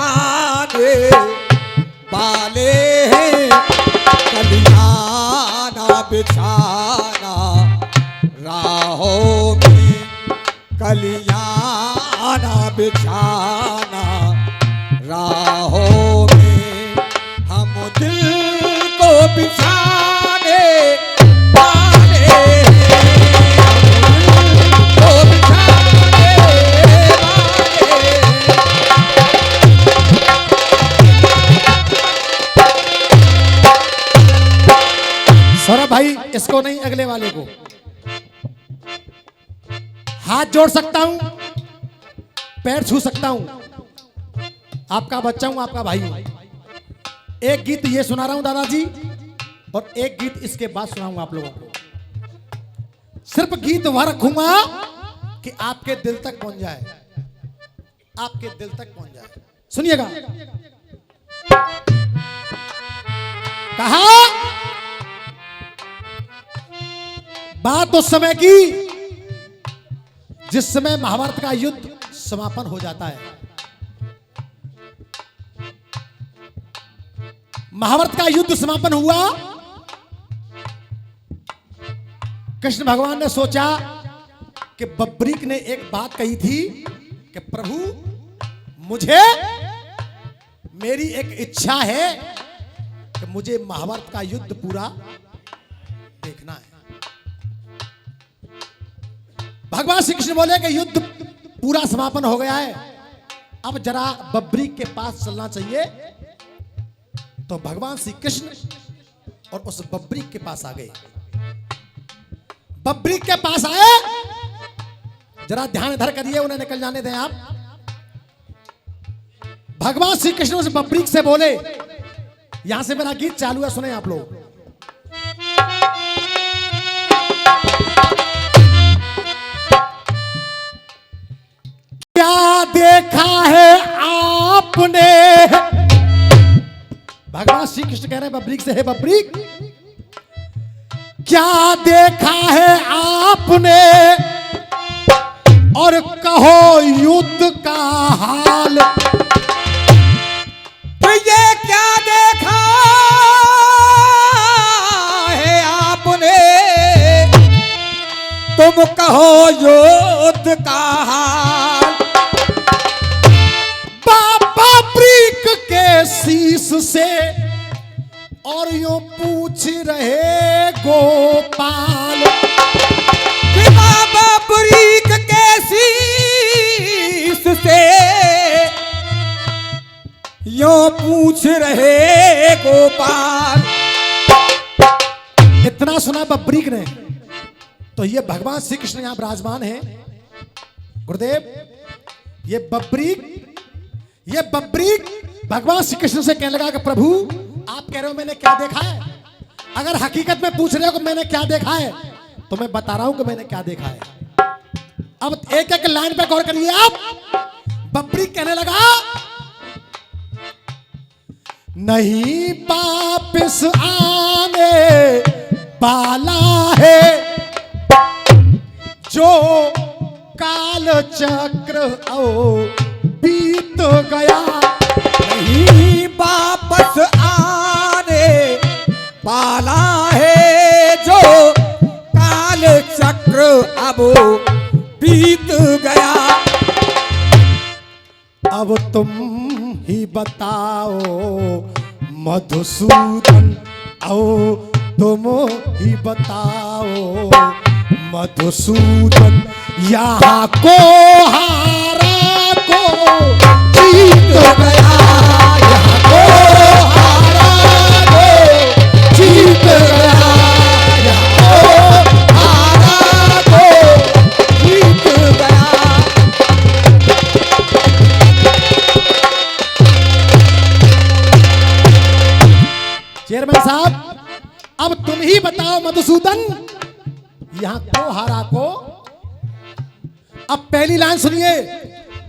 बिछाने वाले हैं, कलियाना बिछाना राहों में, कलियाना बिछाना राहों में, हम दिल को बिछाने वाले हैं, हम दिल को बिछाने वाले। सौरभ भाई, इसको नहीं, अगले वाले को हाथ जोड़ सकता हूं, पैर छू सकता हूं, आपका बच्चा हूं, आपका भाई हूं। एक गीत ये सुना रहा हूं दादाजी, और एक गीत इसके बाद सुनाऊंगा आप लोगों को। सिर्फ गीत वह रखूंगा कि आपके दिल तक पहुंच जाए, आपके दिल तक पहुंच जाए। सुनिएगा। कहा बात उस समय की जिस समय महाभारत का युद्ध समापन हो जाता है। महाभारत का युद्ध समापन हुआ। कृष्ण भगवान ने सोचा कि बब्रीक ने एक बात कही थी कि प्रभु, मुझे मेरी एक इच्छा है कि मुझे महाभारत का युद्ध पूरा देखना है। भगवान श्री कृष्ण बोले कि युद्ध पूरा समापन हो गया है, अब जरा बब्रीक के पास चलना चाहिए। तो भगवान श्री कृष्ण और उस बब्रीक के पास आ गए। बब्रीक के पास आए, जरा ध्यान इधर करिए, उन्हें निकल जाने दें आप। भगवान श्री कृष्ण उस बब्रीक से बोले, यहां से मेरा गीत चालू है, सुने आप लोग। क्या देखा है आपने, भगवान श्री कृष्ण कह रहे हैं बब्रीक से, हे बब्रीक, क्या देखा है आपने और कहो युद्ध का हाल। तो ये क्या देखा है आपने, तुम कहो युद्ध का हाल। बब्रीक के शीश से और यूं पूछ रहे गोपाल। बब्रीक के शीश से यूं पूछ रहे गोपाल। इतना सुना बब्रीक ने, तो ये भगवान श्री कृष्ण यहां विराजमान है। गुरुदेव, ये बब्रीक भगवान श्री कृष्ण से कहने लगा कि प्रभु, आप कह रहे हो मैंने क्या देखा है, अगर हकीकत में पूछ रहे हो कि मैंने क्या देखा है, तो मैं बता रहा हूं कि मैंने क्या देखा है। अब एक एक लाइन पे गौर करिए आप। बब्रीक कहने लगा, नहीं वापिस आने वाला है जो काल चक्र बीत गया। नहीं वापस आने वाला है जो काल चक्र अब बीत गया। अब तुम ही बताओ मधुसूदन, आओ तुम ही बताओ मधुसूदन, यहाँ को हारा को जीत गया, यहाँ को हारा को जीत गया, यहाँ को हारा को जीत गया। चेयरमैन साहब, अब तुम ही बताओ मधुसूदन, यहां को हारा को। अब पहली लाइन सुनिए,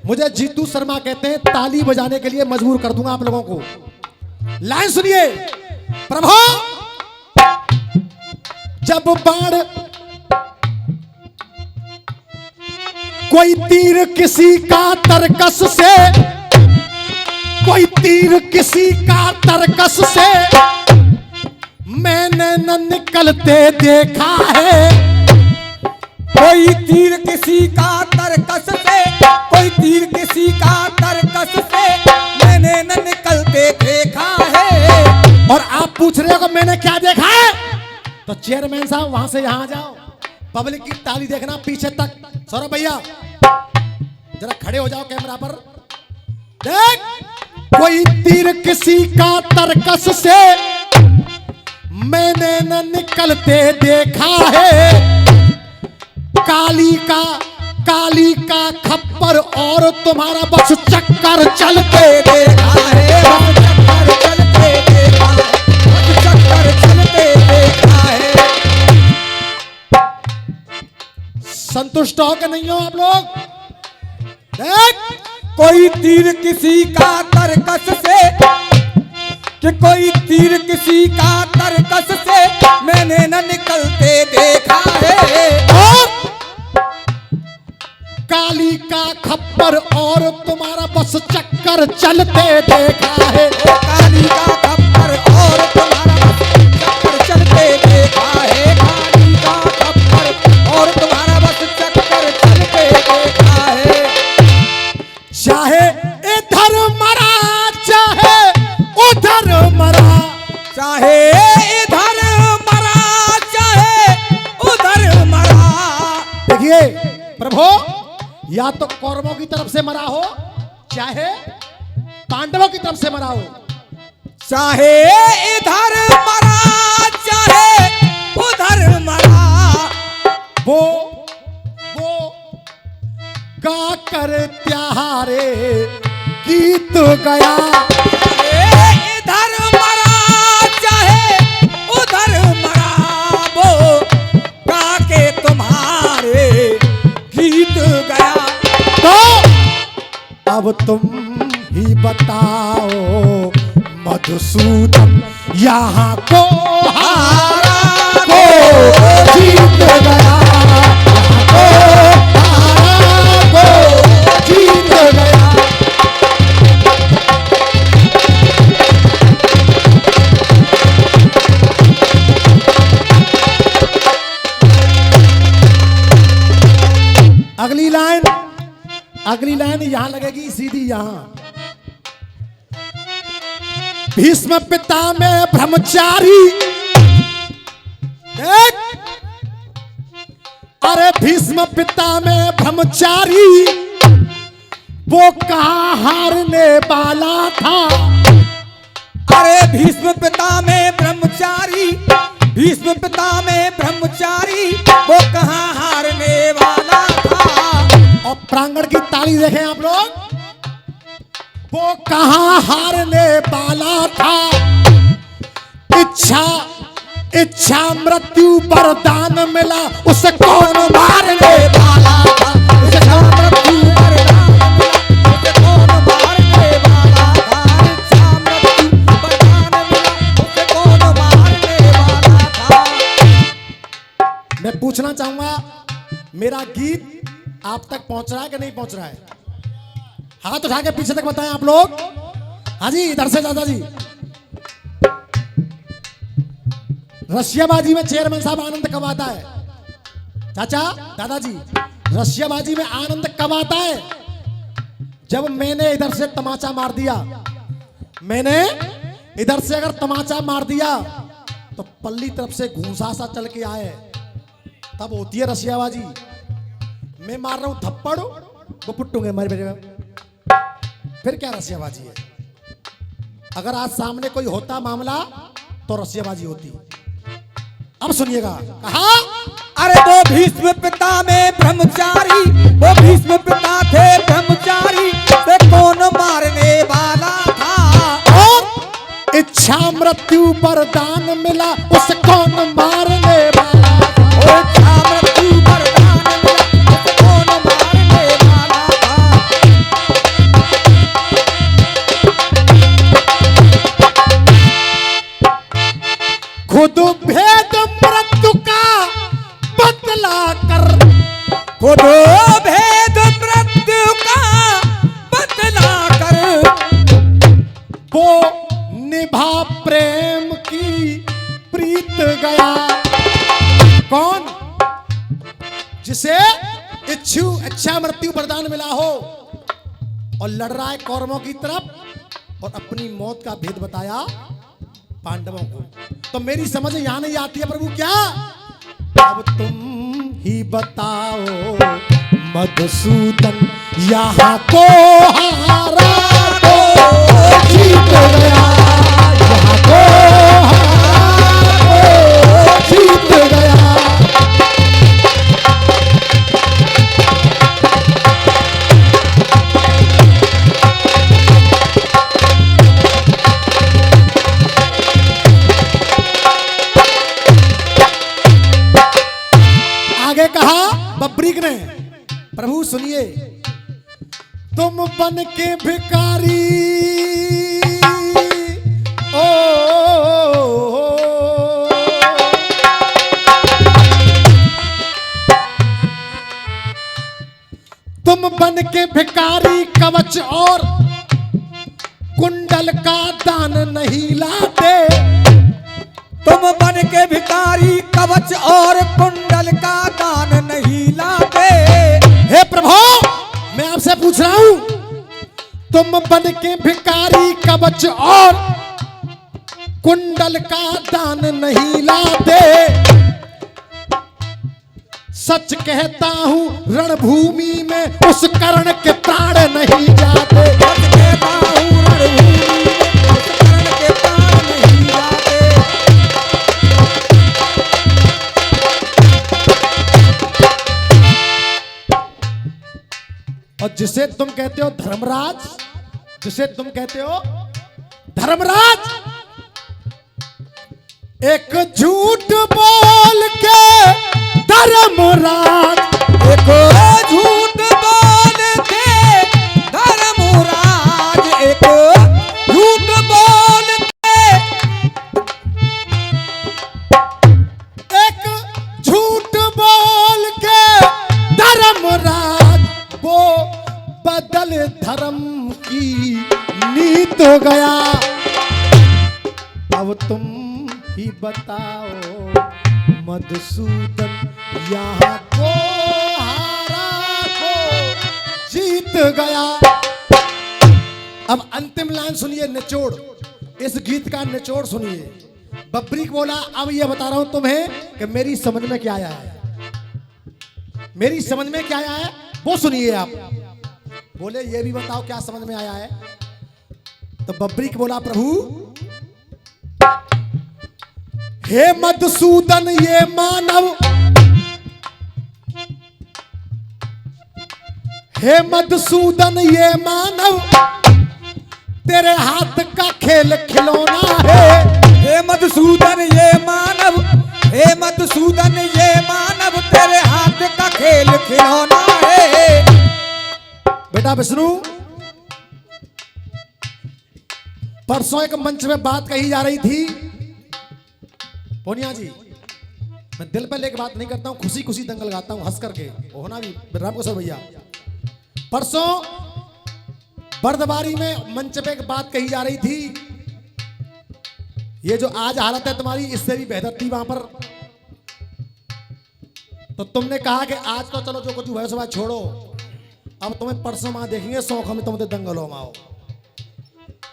मुझे जीतू शर्मा कहते हैं, ताली बजाने के लिए मजबूर कर दूंगा आप लोगों को। लाइन सुनिए, प्रभु जब बाण कोई तीर किसी का तरकस से कोई तीर किसी का तरकस से मैंने न निकलते देखा है। कोई तीर किसी का तरकस से, कोई तीर किसी का तरकस से मैंने न निकलते देखा है। और आप पूछ रहे हो कि मैंने क्या देखा है, तो चेयरमैन साहब वहां से यहां जाओ, पब्लिक की ताली देखना पीछे तक। सौरभ भैया जरा खड़े हो जाओ कैमरा पर। देख, कोई तीर किसी का तरकस से मैंने न निकलते देखा है। काली का खप्पर और तुम्हारा बस चक्कर चलते देखा है, बस चक्कर चलते देखा है, बस चक्कर चलते देखा है। संतुष्ट हो कि नहीं हो आप लोग? देख, कोई तीर किसी का तरकस से, कि कोई तीर किसी का तरकस से मैंने न निकलते देखा है। और काली का खप्पर और तुम्हारा बस चक्कर चलते देखा है। ओ काली का खप्पर और तुम्हारा बस चक्कर चलते देखा है। काली का खप्पर और तुम्हारा बस चक्कर चलते देखा है। चाहे इधर मरा चाहे उधर मरा, चाहे इधर मरा चाहे उधर मरा। देखिए प्रभु, या तो कौरवों की तरफ से मरा हो चाहे पांडवों की तरफ से मरा हो, चाहे इधर मरा चाहे उधर मरा। वो गा कर त्यारे गीत गया। इधर मरा चाहे उधर मरा, वो गा के तुम्हारे गीत गया। तो अब तुम ही बताओ मधुसूदन यहाँ को हारा को जीत गया, को हारा को जीत गया। अगली लाइन यहां लगेगी, सीधी यहां। भीष्म पिता में ब्रह्मचारी, देख, अरे भीष्म पिता में ब्रह्मचारी वो कहां हारने वाला था। अरे भीष्म पिता में ब्रह्मचारी, भीष्म पिता में ब्रह्मचारी वो कहां हारने वाला था। और प्रांगण की ताली देखें आप लोग, वो कहां हारने वाला था। इच्छा मृत्यु वरदान मिला, उसे कौन मारने वाला था। इच्छा मृत्यु वरदान मिला, उसे कौन मारने वाला था। इच्छा मृत्यु वरदान मिला, उसे कौन मारने वाला था। मैं पूछना चाहूंगा, मेरा गीत आप तक पहुंच रहा है कि नहीं पहुंच रहा है? हाथ उठा के पीछे तक बताएं आप लोग। हाँ जी, इधर से दादाजी। रशियाबाजी में चेयरमैन साहब आनंद कब आता है? चाचा, दादाजी, रशियाबाजी में आनंद कब आता है? जब मैंने इधर से तमाचा मार दिया, मैंने इधर से अगर तमाचा मार दिया तो पल्ली तरफ से घूंसा सा चल के आए, तब होती है रशियाबाजी। मैं मार रहा हूं थप्पड़, वो पुट्टूंगे मेरे बेटे, फिर क्या रसियाबाजी है? अगर आज सामने कोई होता मामला तो रसियाबाजी होती। अब सुनिएगा, कहा, अरे वो भीष्म पिता में ब्रह्मचारी, वो भीष्म पिता थे ब्रह्मचारी, से कौन मारने वाला था। और इच्छा मृत्यु वरदान मिला, उसे कौन मारने वाला था। इच्छा मृत्यु वरदान मिला, उसे कौन मारने वाला था। खुद भेद मृत्यु का बदला कर, खुद भेद मृत्यु का बदला कर। गया। कौन? जिसे इच्छा मृत्यु वरदान मिला हो और लड़ रहा है कौरवों की तरफ और अपनी मौत का भेद बताया पांडवों को। तो मेरी समझ यहां नहीं आती है प्रभु क्या? अब तुम ही बताओ मधुसूदन यहाँ को हारा को जीत गया, यहाँ को हारा को जीत गया। आगे कहा बब्रीक ने, प्रभु सुनिए, तुम बन के भिखारी ओ, तुम बन के भिखारी कवच और कुंडल का दान नहीं लाते। तुम बन के भिखारी कवच और कुंडल का दान नहीं लाते। हे प्रभु मैं आपसे पूछ रहा हूं, तुम बन के भिखारी कवच और कुंडल का दान नहीं लाते। सच कहता हूं रणभूमि में उस कर्ण के प्राण नहीं जाते। सच कहता हूं रणभूमि में उस कर्ण के प्राण नहीं जाते। और जिसे तुम कहते हो धर्मराज, जिसे तुम कहते हो धर्मराज, एक झूठ बोल के धर्मराज, एक झूठ बोल के धर्मराज, एक झूठ बोल के, एक झूठ बोल के धर्मराज वो बदल धर्म की नीत हो गया। अब तुम ही बताओ मधुसूदन यहाँ को हारा को जीत गया। अब अंतिम लाइन सुनिए, निचोड़, इस गीत का निचोड़ सुनिए। बब्रीक बोला अब ये बता रहा हूं तुम्हें कि मेरी समझ में क्या आया है, मेरी समझ में क्या आया है वो सुनिए आप। बोले ये भी बताओ क्या समझ में आया है। तो बब्रीक बोला प्रभु हे मधुसूदन ये मानव, हे मधुसूदन ये मानव तेरे हाथ का खेल खिलौना है। हे मधुसूदन ये मानव, हे मधुसूदन ये मानव तेरे हाथ का खेल खिलौना है। बेटा विष्णु, परसों एक मंच में बात कही जा रही थी, पोनिया जी मैं दिल पे लेके बात नहीं करता हूं, खुशी खुशी दंगल गाता हूं हंस करके, होना भी राम को सर भैया। परसों बर्दबारी में मंच पे एक बात कही जा रही थी, ये जो आज हालत है तुम्हारी इससे भी बेहतर थी वहां पर। तो तुमने कहा कि आज तो चलो जो कुछ हुआ सो छोड़ो, अब तुम्हें परसों वहां देखेंगे शौक हमें तुम दंगलों में आओ।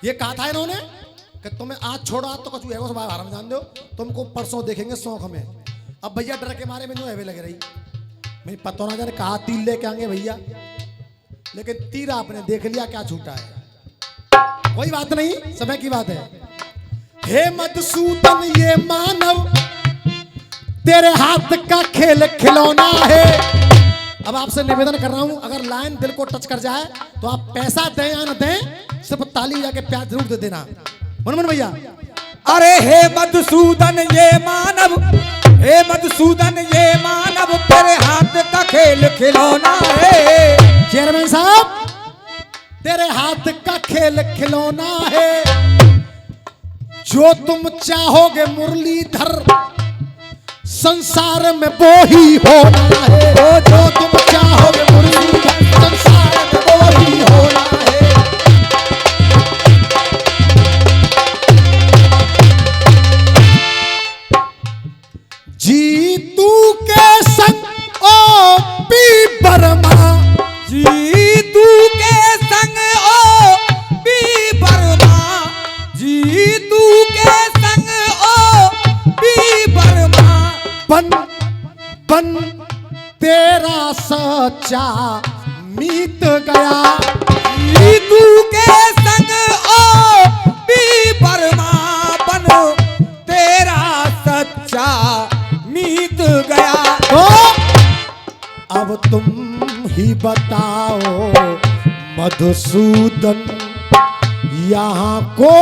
ये कहा था इन्होंने कि तुम्हें आज छोड़ो, आज तो कुछ हुआ सो बाहर में जान दो, तुमको परसों देखेंगे शौक हमें। अब भैया डर के मारे में हवे लग रही, मेरी पता ना जाने कहा तीर लेके आएंगे भैया, लेकिन तीर आपने देख लिया क्या छूटा है, कोई बात नहीं, समय की बात है। हे मधुसूदन ये मानव तेरे हाथ का खेल खिलौना है। अब आपसे निवेदन कर रहा हूं, अगर लाइन दिल को टच कर जाए तो आप पैसा दें या न दें, सिर्फ ताली जाके प्यार जरूर दे देना। मनमन भैया, अरे हे मधुसूदन ये मानव, हे मधुसूदन ये मानव तेरे हाथ का खेल खिलौना है। चेयरमैन साहब तेरे हाथ का खेल खिलौना है, जो तुम चाहोगे मुरलीधर संसार में वो ही होना है। जो तुम चाहोगे मुरलीधर संसार में वो ही होना है। बन बन तेरा सच्चा मीत गया। नीतू के संग ओ भी बर्मा बन तेरा सच्चा मीत गया। तो अब तुम ही बताओ मधुसूदन, यहाँ को